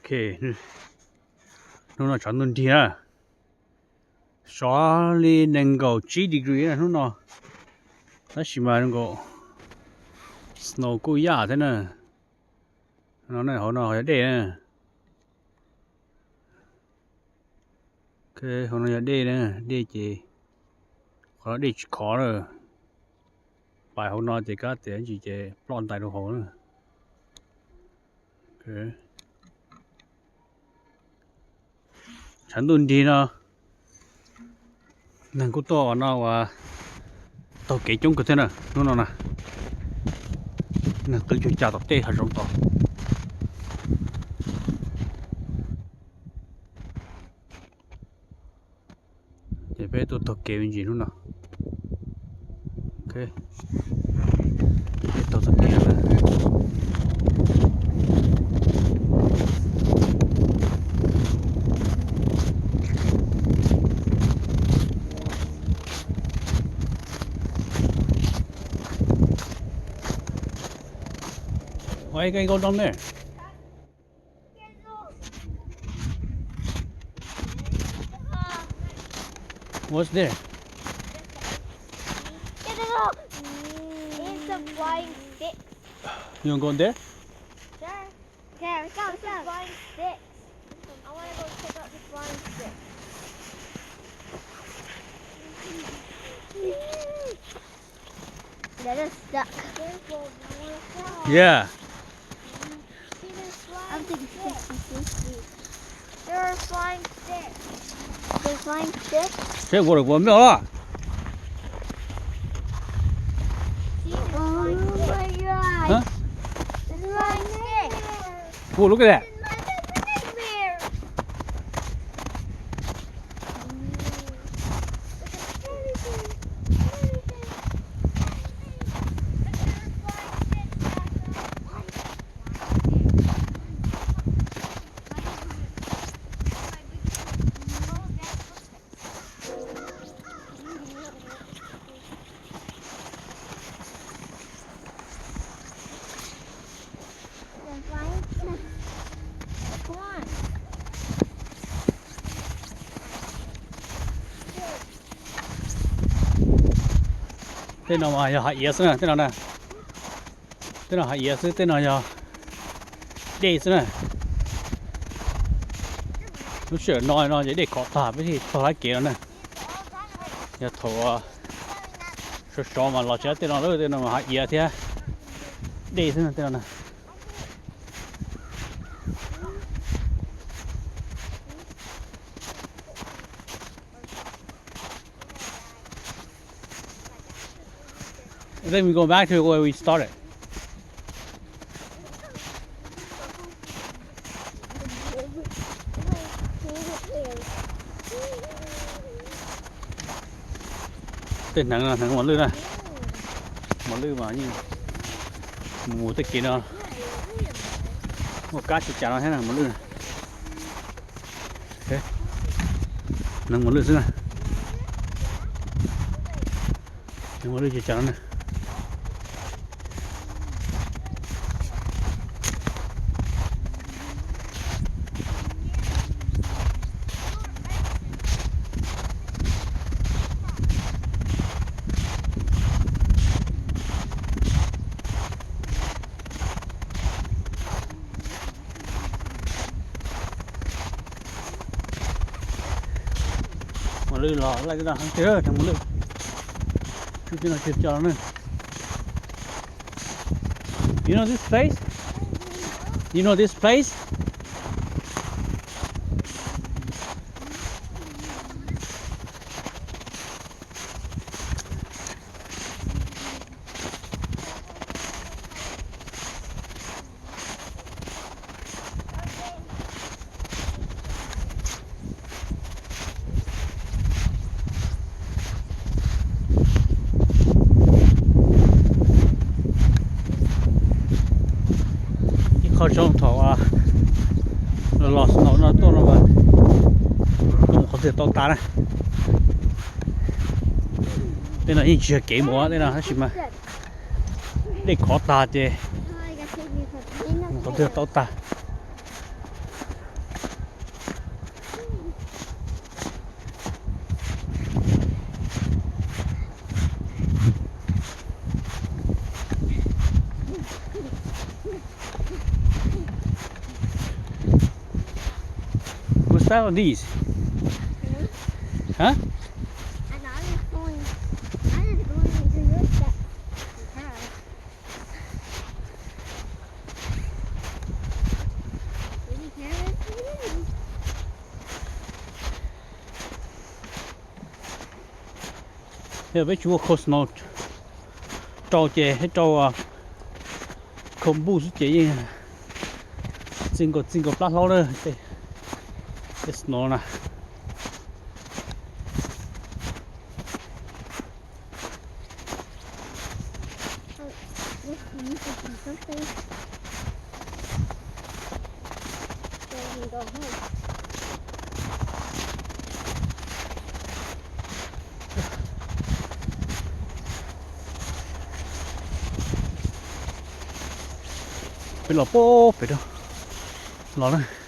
OK，弄到全冬天啊，啥里能够几 degree 啊？弄到，那起码能够 snow 够压的呢，那好那好点呢。OK，好那点呢，点几，好点几考了，摆好那这个点几只 plan 带都好呢。OK。全冬天啊，能够到那话到几种个天呢？弄到呢？那跟住加到地还上到。这边都到几分钟了呢 ？OK， 到这边了。Why can you go down there? What's there? It's a flying stick. You want to go in there? Sure. Okay, let's go. Flying sticks. I want to go check out the flying stick. That is stuck. Careful, I want to fall. Yeah. I'm taking sticks. There are flying sticks. There's flying sticks? 这我没有了。Oh my god. Huh? There's flying sticks. Oh, look at that. Nightmare. Come on. 电脑嘛要也是呢，电脑呢？电脑还也是电脑要电是呢。都是nói vậy để có thả với thì thả kia nè. Nhà thổ số mà lo chết tên nó rồi tên nó mà hại thế. Đây thế này tên nó. Then we go back to where we started. Tên nắng món lư này, món lư mà như mùa tết kia nó, một cá chích chả nó thế này món lư này, thế, nắng món lư xưa này, món lư chích chả nó này. Lư lò lại cái nào không thế thằng lư chút nào chụp cho nó. You know this place? You know this place? Khó trong thổ à lọt nó to nó mà không có thể to ta này đây là những chuyện kỹ múa đây là hết mà để khó ta chứ không có thể to ta size are these? Huh? And I was going into your step. Baby carrots. Giờ với chúa khô snow trâu chè hết trâu không bu chút chè single plát lâu nữa cái snow nè This needs to be something. So we can go home. phải lò bố phải đâu lò này